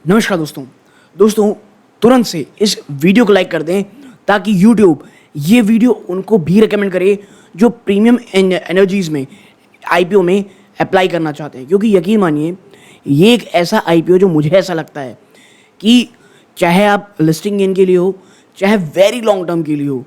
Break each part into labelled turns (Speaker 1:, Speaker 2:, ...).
Speaker 1: नमस्कार दोस्तों तुरंत से इस वीडियो को लाइक कर दें ताकि YouTube ये वीडियो उनको भी रेकमेंड करे जो प्रीमियम एनर्जीज़ में IPO में अप्लाई करना चाहते हैं। क्योंकि यकीन मानिए ये एक ऐसा IPO जो मुझे ऐसा लगता है कि चाहे आप लिस्टिंग गेन के लिए हो चाहे वेरी लॉन्ग टर्म के लिए हो,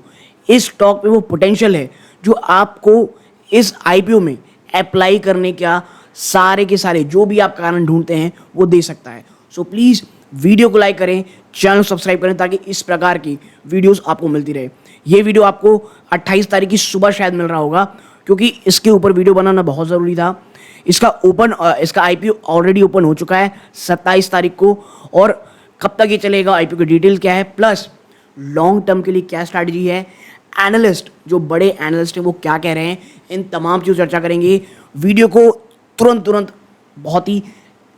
Speaker 1: इस स्टॉक में वो पोटेंशियल है जो आपको इस IPO में अप्लाई करने का सारे के सारे जो भी आप कारण ढूंढते हैं वो दे सकता है। सो प्लीज़ वीडियो को लाइक करें, चैनल सब्सक्राइब करें ताकि इस प्रकार की वीडियोस आपको मिलती रहे। ये वीडियो आपको 28 तारीख की सुबह शायद मिल रहा होगा क्योंकि इसके ऊपर वीडियो बनाना बहुत ज़रूरी था। इसका IPO ऑलरेडी ओपन हो चुका है 27 तारीख को, और कब तक ये चलेगा, IPO की डिटेल क्या है, प्लस लॉन्ग टर्म के लिए क्या स्ट्रैटेजी है, एनालिस्ट जो बड़े एनालिस्ट हैं वो क्या कह रहे हैं, इन तमाम चीज़ चर्चा करेंगे। वीडियो को तुरंत बहुत ही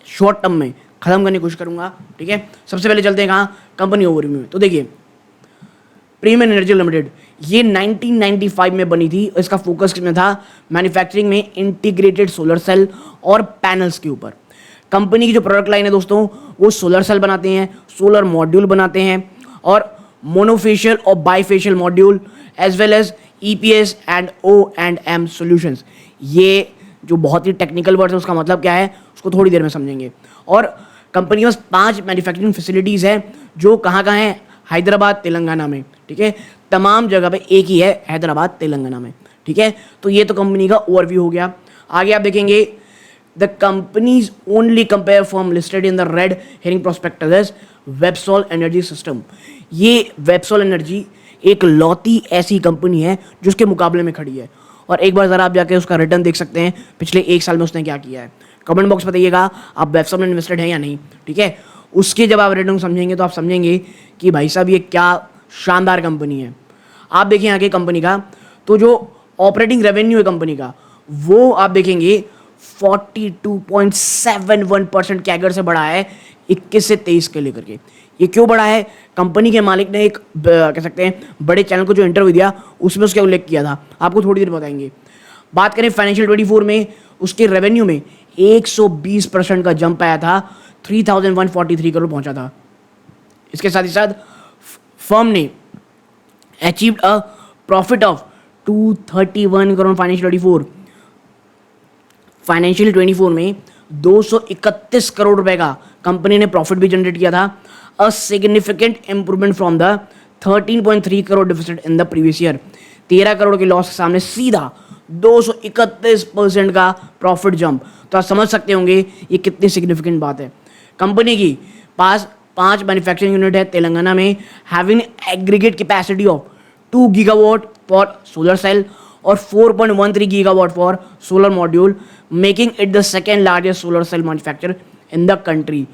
Speaker 1: शॉर्ट टर्म में ख़त्म करने की कोशिश करूंगा। ठीक है, सबसे पहले चलते हैं कहाँ, कंपनी ओवरव्यू में। तो देखिए प्रीमियम एनर्जी लिमिटेड ये 1995 में बनी थी। इसका फोकस किसमें था, मैन्युफैक्चरिंग में इंटीग्रेटेड सोलर सेल और पैनल्स के ऊपर। कंपनी की जो प्रोडक्ट लाइन है दोस्तों वो सोलर सेल बनाते हैं, सोलर मॉड्यूल बनाते हैं, और मोनोफेशियल और bifacial module as well as EPS and O&M solutions. ये जो बहुत ही टेक्निकल वर्ड है उसका मतलब क्या है उसको थोड़ी देर में समझेंगे। और कंपनी के पास 5 मैन्युफैक्चरिंग फैसिलिटीज़ हैं जो कहाँ कहाँ हैं, हैदराबाद तेलंगाना में। ठीक है, तमाम जगह पे एक ही है, हैदराबाद तेलंगाना में। ठीक है, तो ये तो कंपनी का ओवरव्यू हो गया। आगे आप देखेंगे the companies only compare firm listed in the red herring prospectus Websol Energy System. ये वेबसॉल एनर्जी एक लौती ऐसी कंपनी है जो उसके मुकाबले में खड़ी है, और एक बार ज़रा आप जाके उसका रिटर्न देख सकते हैं पिछले 1 साल में उसने क्या किया है। कमेंट बॉक्स बताइएगा आप वेबसॉल में इन्वेस्टेड हैं या नहीं। ठीक है, उसके जब आप रिटर्न समझेंगे तो आप समझेंगे कि भाई साहब ये क्या शानदार कंपनी है। आप देखें आगे कंपनी का, तो जो ऑपरेटिंग रेवेन्यू है कंपनी का वो आप देखेंगे 42.71% कैगर से बढ़ा है 21 से 23 के लेकर के। ये क्यों बढ़ा है, कंपनी के मालिक ने एक कह सकते हैं बड़े चैनल को जो इंटरव्यू दिया उसमें उसका उल्लेख किया था, आपको थोड़ी देर बताएंगे। बात करें फाइनेंशियल 24 में उसके रेवेन्यू में 120% का जंप आया था, 3143 करोड़ पहुंचा था। इसके साथ ही साथ फर्म ने achieved a profit of 231 crore financial 24 में 231 करोड़ रुपए का कंपनी ने प्रॉफिट भी जनरेट किया था। A significant improvement from the 13.3 crore deficit in the previous year. 13 crore के लॉस के सामने सीधा 231% का प्रॉफिट जंप। तो आप समझ सकते होंगे ये कितनी सिग्निफिकेंट बात है। कंपनी की पास 5 मैन्युफैक्चरिंग यूनिट है तेलंगाना में, having aggregate capacity of 2 gigawatt for solar cell और 4.13 gigawatt for solar module, making it the second largest solar cell manufacturer in the country.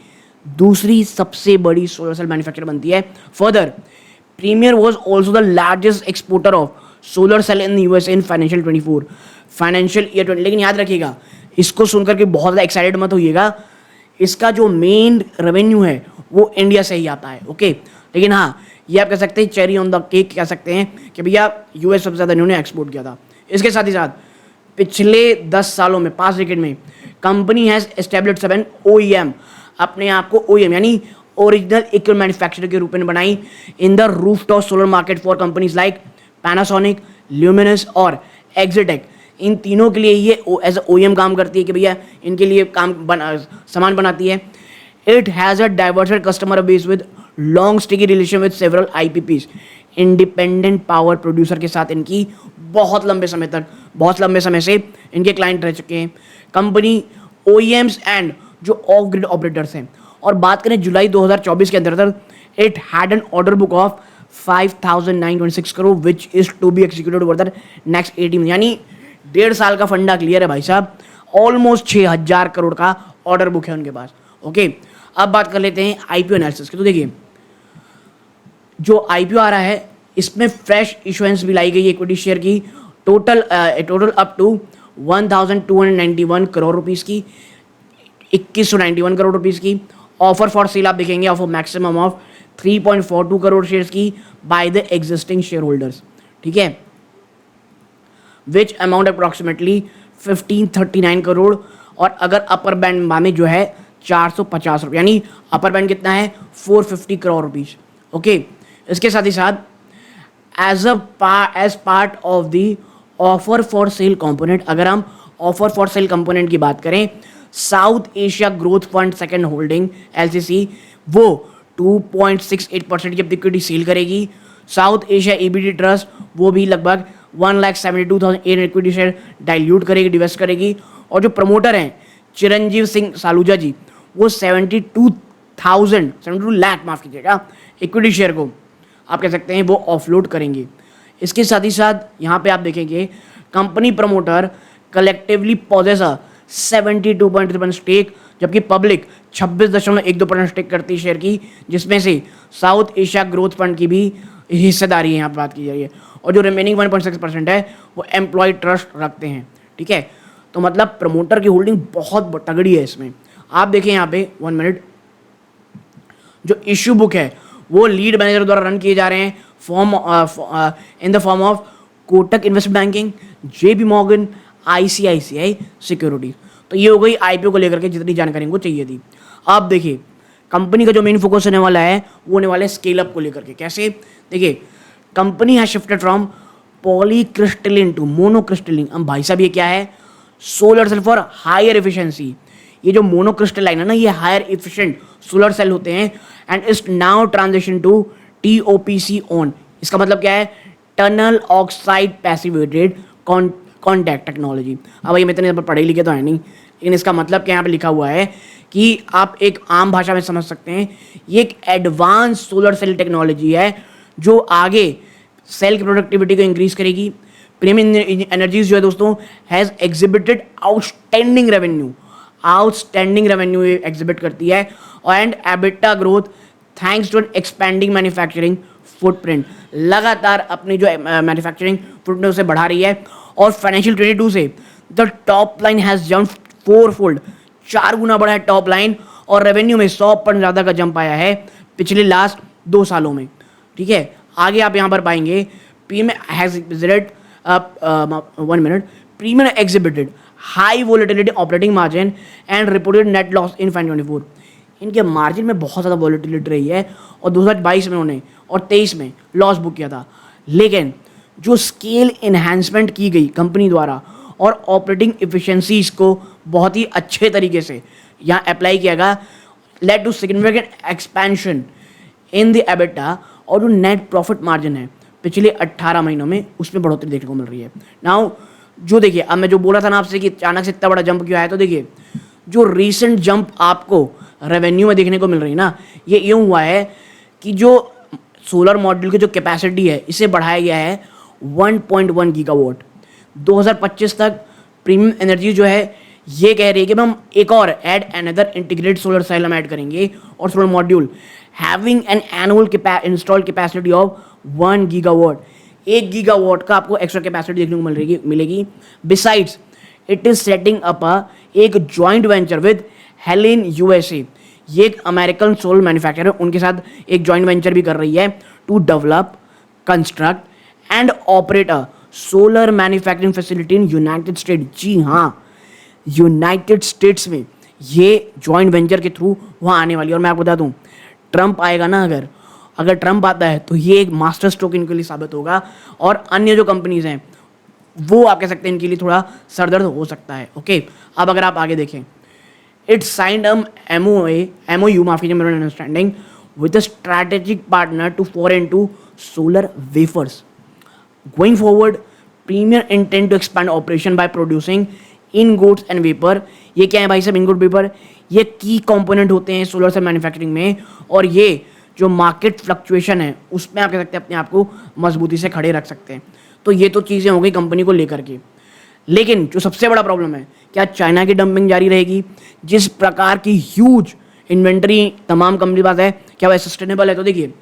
Speaker 1: दूसरी सबसे बड़ी सोलर सेल मैन्युफैक्चर बनती है। Further Premier was also the largest exporter of solar cell in USA in financial 24 financial year 20। लेकिन याद रखिएगा, इसको सुनकर के बहुत ज़्यादा एक्साइटेड मत होइएगा, इसका जो मेन रेवेन्यू है वो इंडिया से ही आता है। ओके, लेकिन हाँ ये आप कह सकते हैं चेरी ऑन द केक कह सकते हैं कि भैया US सबसे ज़्यादा इन्होंने एक्सपोर्ट किया था। इसके साथ ही साथ पिछले 10 सालों में 5 डिकेड में कंपनी हैज़ एस्टेब्लिश्ड 7 OEM, अपने आप को OEM यानी ओरिजिनल इक्विपमेंट मैन्युफैक्चरर के रूप में बनाई in the rooftop solar market for companies like Panasonic, luminous और एक्सिटेक। इन तीनों के लिए ये एज ए OEM काम करती है कि भैया इनके लिए सामान बनाती है। It has a diversified customer base with long sticky relation with several IPPs, independent power producer के साथ इनकी बहुत लंबे समय से इनके क्लाइंट रह चुके हैं। कंपनी OEMs एंड जो ऑफ ग्रिड ऑपरेटर्स हैं। और बात करें जुलाई 2024 के अंतर्गत, it had an order book of 5,926 crore which is to be executed over the next 18, यानी 1.5 साल का फंडा क्लियर है भाई साहब। ऑलमोस्ट 6,000 करोड़ का ऑर्डर बुक है उनके पास। ओके, अब बात कर लेते हैं IPO एनालिसिस की। तो देखिए जो IPO आ रहा है इसमें फ्रेश इशुएंस भी लाई गई है इक्विटी शेयर की, total up to 1,291 crore rupees की, 2191 करोड़ रुपीस की। ऑफर फॉर सेल आप देखेंगे of maximum of 3.42 crore shares की by the existing share holders. ठीक है, विच अमाउंट अप्रॉक्सीमेटली 1539 करोड़, और अगर अपर बैंड में जो है 450 रुपये, यानी अपर बैंड कितना है 450 करोड़ रुपीज। ओके, इसके साथ ही साथ as part of the offer for sale component, अगर हम ऑफर फॉर सेल कंपोनेंट की बात करें, South Asia growth fund second holding LCC वो 2.68% की इक्विटी सेल करेगी। साउथ एशिया ईबीडी ट्रस्ट वो भी लगभग 1,72,800 इक्विटी शेयर डाइल्यूट करेगी, डिवेस्ट करेगी। और जो प्रमोटर हैं चिरंजीव सिंह सालूजा जी, वो 72 लाख माफ कीजिएगा इक्विटी शेयर को आप कह सकते हैं वो ऑफलोड करेंगे। इसके साथ ही साथ यहाँ पे आप देखेंगे company promoter collectively possess 72.3% stake, जबकि पब्लिक 26.12% स्टेक करती है शेयर की, जिसमें से साउथ एशिया ग्रोथ फंड की भी हिस्सेदारी यहाँ पर बात की जा रही है। और जो रिमेनिंग 1.6% है वो एम्प्लॉय ट्रस्ट रखते हैं। ठीक है, तो मतलब प्रमोटर की होल्डिंग बहुत तगड़ी है इसमें। आप देखें यहाँ पे 1 मिनट, जो इश्यू बुक है वो लीड मैनेजर द्वारा रन किए जा रहे हैं in the form of Kotak investment banking, JP Morgan, ICICI securities. तो ये हो गई आईपीओ को लेकर के जितनी जानकारी हमको चाहिए थी। अब देखिए कंपनी का जो मेन फोकस होने वाला है वो होने वाला है स्केल अप को लेकर के। कैसे? देखिए company has shifted from polycrystalline to monocrystalline. अब भाई साहब ये क्या है? Solar cell for higher efficiency. ये जो मोनोक्रिस्टलाइन है ना, ये हायर एफिशिएंट सोलर सेल होते हैं and is now transition to TOPC on. इसका मतलब क्या है? Tunnel oxide passivated contact technology. अब ये मैं इतने पढ़े लिखे तो है नहीं, लेकिन इसका मतलब क्या यहाँ पे लिखा हुआ है कि आप एक आम भाषा में समझ सकते हैं, ये एक एडवांस सोलर सेल टेक्नोलॉजी है जो आगे सेल की प्रोडक्टिविटी को इंक्रीज करेगी। प्रीमियम एनर्जीज जो है दोस्तों has exhibited outstanding revenue exhibit करती है and EBITDA growth thanks to expanding manufacturing footprint. लगातार अपनी जो मैन्युफैक्चरिंग फुटप्रिंट उसे बढ़ा रही है और फाइनेंशियल 22 से the top line has jump 4-fold, 4 गुना बढ़ा है टॉप लाइन, और रेवेन्यू में 100% ज़्यादा का जंप आया है पिछले लास्ट 2 सालों में। ठीक है, आगे आप यहाँ पर पाएंगे premium exhibited high volatility operating margin and reported net loss in 2024। इनके मार्जिन में बहुत ज़्यादा वोलेटिलिटी रही है और 2022 में उन्होंने और 23 में लॉस बुक किया था। लेकिन जो स्केल इन्हांसमेंट की गई कंपनी द्वारा और ऑपरेटिंग एफिशिएंसीज को बहुत ही अच्छे तरीके से यहाँ अप्लाई किया गया, led to significant expansion in the EBITDA, और जो नेट प्रॉफिट मार्जिन है पिछले 18 महीनों में उसमें बढ़ोतरी देखने को मिल रही है। नाउ जो देखिए, अब मैं जो बोला था ना आपसे कि अचानक से इतना बड़ा जंप क्यों आया, तो देखिए जो रीसेंट जंप आपको रेवेन्यू में देखने को मिल रही है ना, ये यूँ हुआ है कि जो सोलर मॉड्यूल की जो कैपेसिटी है इसे बढ़ाया गया है 1.1 गीगावाट। 2025 तक प्रीमियम एनर्जी जो है ये कह रही है कि हम एक और add another integrated solar cell हम ऐड करेंगे और solar module having an annual installed capacity of 1 gigawatt. 1 gigawatt का आपको एक्स्ट्रा कैपेसिटी देखने को मिलेगी। Besides it is setting up एक joint venture with Heline USA. ये एक अमेरिकन सोलर मैन्युफैक्चरर है, उनके साथ एक जॉइंट वेंचर भी कर रही है to develop, construct and operate a solar manufacturing facility in United State. जी हाँ, यूनाइटेड स्टेट्स में ये जॉइंट वेंचर के थ्रू वहाँ आने वाली है। और मैं आपको बता दूँ, ट्रंप आएगा ना, अगर ट्रंप आता है तो ये एक मास्टर स्ट्रोक इनके लिए साबित होगा, और अन्य जो कंपनीज हैं वो आप कह सकते हैं इनके लिए थोड़ा सरदर्द हो सकता है। ओके, अब अगर आप आगे देखें, इट साइंड MOU माफ कीजिए मेरा understanding with a strategic partner to for into solar wafers. Going forward premier intent to expand operation by producing ingots and wafer. ये क्या है भाई साहब? इनगोट वेपर ये की कंपोनेंट होते हैं सोलर सेल मैन्युफैक्चरिंग में, और ये जो मार्केट फ्लक्चुएशन है उसमें आप कह सकते हैं अपने आप को मजबूती से खड़े रख सकते हैं। तो ये तो चीज़ें हो गई कंपनी को लेकर के। लेकिन जो सबसे बड़ा प्रॉब्लम है, क्या चाइना की डंपिंग जारी रहेगी? जिस प्रकार की ह्यूज इन्वेंट्री तमाम कंपनी के पास है, क्या वह सस्टेनेबल है? तो देखिए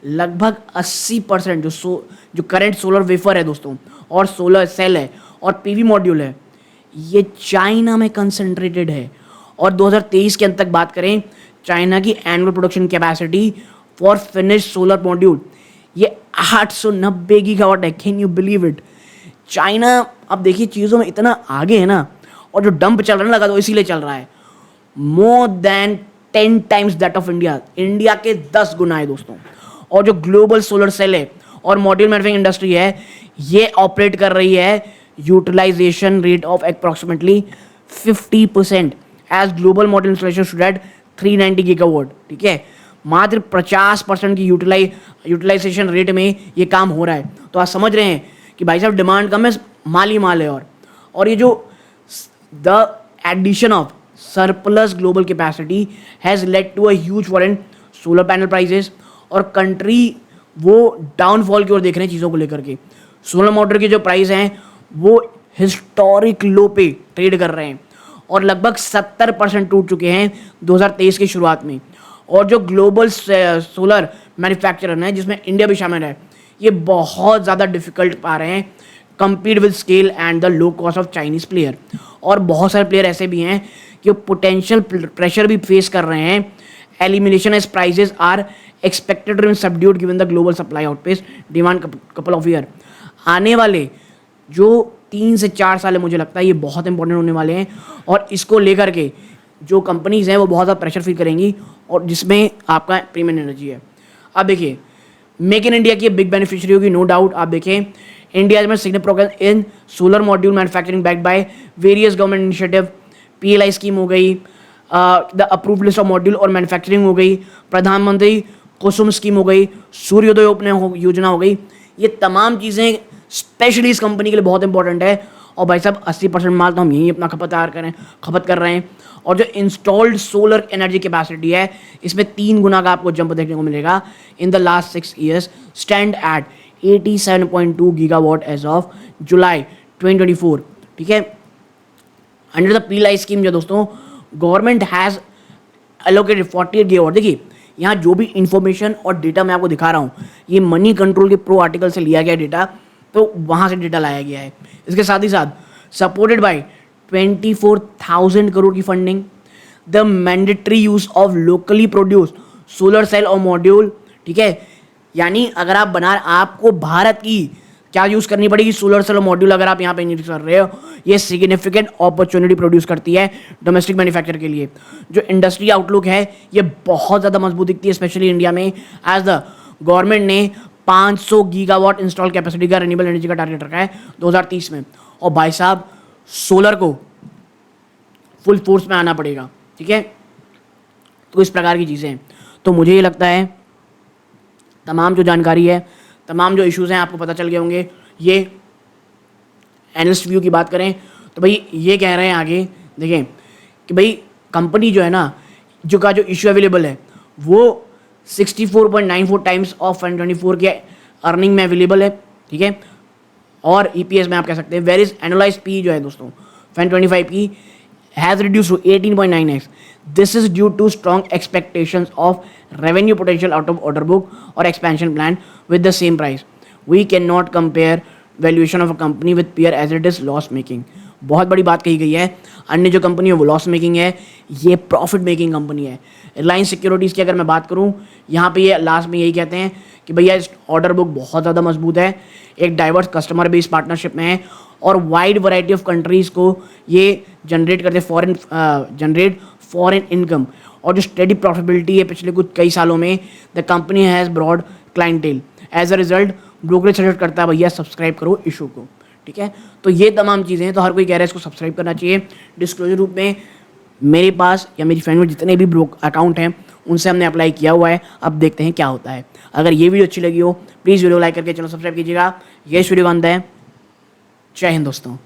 Speaker 1: लगभग 80% जो करंट सोलर वेफर है दोस्तों, और सोलर सेल है और पीवी मॉड्यूल है, ये चाइना में कंसंट्रेटेड है। और 2023 के अंत तक बात करें, चाइना की annual production capacity for finish solar module ये 890 गीगावाट है। Can you believe it? China अब देखिए चीज़ों में इतना आगे है ना, और जो डंप चल रहा है लगा तो इसीलिए चल रहा है। More than 10 times that of India, India के 10 गुना है दोस्तों। और जो ग्लोबल सोलर सेल है और मॉड्यूल मैन्युफैक्चरिंग इंडस्ट्री है, ये ऑपरेट कर रही है utilisation rate of approximately 50%, as global module installation stood at 390 gigawatt. ठीक है, मात्र 50% की यूटिलाइजेशन रेट में ये काम हो रहा है। तो आप समझ रहे हैं कि भाई साहब डिमांड कम है, माल ही माल है। और ये जो the addition of surplus global capacity has led to a huge fall in solar panel prices, और कंट्री वो डाउनफॉल की ओर देख रहे हैं चीज़ों को लेकर के। सोलर मोटर के जो प्राइस हैं वो हिस्टोरिक लो पे ट्रेड कर रहे हैं और लगभग 70% टूट चुके हैं 2023 की शुरुआत में। और जो ग्लोबल सोलर मैन्युफैक्चरर है जिसमें इंडिया भी शामिल है, ये बहुत ज़्यादा डिफिकल्ट पा रहे हैं compete with scale and the low cost of Chinese player। और बहुत सारे प्लेयर ऐसे भी हैं कि पोटेंशियल प्रेशर भी फेस कर रहे हैं। Elimination as prices are expected to be subdued given the global supply outpace demand couple of year. आने वाले जो 3 से 4 साल है, मुझे लगता है ये बहुत इंपॉर्टेंट होने वाले हैं, और इसको लेकर के जो कंपनीज हैं वो बहुत ज़्यादा प्रेशर फील करेंगी, और जिसमें आपका प्रीमियम एनर्जी है। अब देखिए, मेक इन इंडिया की बिग बेनिफिशियरी होगी, नो डाउट। आप देखें, इंडिया में significant progress in solar module manufacturing backed by various government initiative. PLI scheme हो गई, the approved list of module और मैन्युफैक्चरिंग हो गई, प्रधानमंत्री कुसुम स्कीम हो गई, सूर्योदय योजना हो गई। ये तमाम चीज़ें स्पेशली इस कंपनी के लिए बहुत इंपॉर्टेंट है। और भाई साहब 80% माल तो हम यहीं अपना खपत कर रहे हैं। और जो इंस्टॉल्ड सोलर एनर्जी कैपेसिटी है, इसमें 3 गुना का आपको जंप देखने को मिलेगा in the last 6 years, stand at 87.2 gigawatt as of July 2024। ठीक है, अंडर द PLI स्कीम जो दोस्तों गवर्नमेंट हैज़ एलोकेटेड 48 गीगावाट। देखिए, यहाँ जो भी इंफॉर्मेशन और डेटा मैं आपको दिखा रहा हूँ, ये मनी कंट्रोल के प्रो आर्टिकल से लिया गया डेटा, तो वहाँ से डेटा लाया गया है। इसके साथ ही साथ सपोर्टेड बाय 24,000 करोड़ की funding, the mandatory use of locally produce solar cell और मॉड्यूल। ठीक है, यानी अगर आप आपको भारत की क्या यूज़ करनी पड़ेगी, सोलर सेल और मॉड्यूल अगर आप यहाँ पे यूज कर रहे हो, ये सिग्निफिकेंट अपॉर्चुनिटी प्रोड्यूस करती है डोमेस्टिक मैन्युफैक्चर के लिए। जो इंडस्ट्री आउटलुक है ये बहुत ज़्यादा मजबूत दिखती है, स्पेशली इंडिया में, एज द गवर्नमेंट ने 500 गीगावाट इंस्टॉल कैपेसिटी का रिन्यूएबल एनर्जी का टारगेट रखा है 2030 में। और भाई साहब सोलर को फुल फोर्स में आना पड़ेगा। ठीक है, तो इस प्रकार की चीज़ें हैं। तो मुझे ये लगता है तमाम जो जानकारी है, तमाम जो इश्यूज़ हैं आपको पता चल गए होंगे। ये एनालिस्ट व्यू की बात करें तो भाई ये कह रहे हैं आगे, देखें कि भाई कंपनी जो है ना, जो इशू अवेलेबल है वो 64.94 टाइम्स ऑफ 2024 के अर्निंग में अवेलेबल है। ठीक है, और EPS में आप कह सकते हैं वेर इज एनुअलाइज्ड PE जो है दोस्तों 2025 की has reduced to 18.9x. This is due to strong expectations of revenue potential out of order book or expansion plan with the same price. We cannot compare valuation of a company with peer as it is loss making. बहुत बड़ी बात कही गई है, अन्य जो company है वो लॉस मेकिंग है, ये प्रॉफिट मेकिंग कंपनी है। रिलायंस सिक्योरिटीज़ की अगर मैं बात करूँ, यहाँ पे ये लास्ट में यही कहते हैं कि भैया इस ऑर्डर बुक बहुत ज़्यादा मजबूत है, एक डाइवर्स कस्टमर बेस पार्टनरशिप में है, और वाइड वैरायटी ऑफ कंट्रीज़ को ये जनरेट करते फॉरेन इनकम, और जो स्टेडी प्रॉफिटेबिलिटी है पिछले कई सालों में, the company has broad clientele. As a result brokerage suggest करता है भैया सब्सक्राइब करो इशू को। ठीक है, तो ये तमाम चीज़ें हैं, तो हर कोई कह रहा है इसको सब्सक्राइब करना चाहिए। डिस्क्लोजर रूप में मेरे पास या मेरी फ्रेंड में जितने भी अकाउंट हैं उनसे हमने अप्लाई किया हुआ है, अब देखते हैं क्या होता है। अगर ये वीडियो अच्छी लगी हो प्लीज़ वीडियो लाइक करके चैनल सब्सक्राइब कीजिएगा। ये वीडियो बंद है। जय हिंद दोस्तों।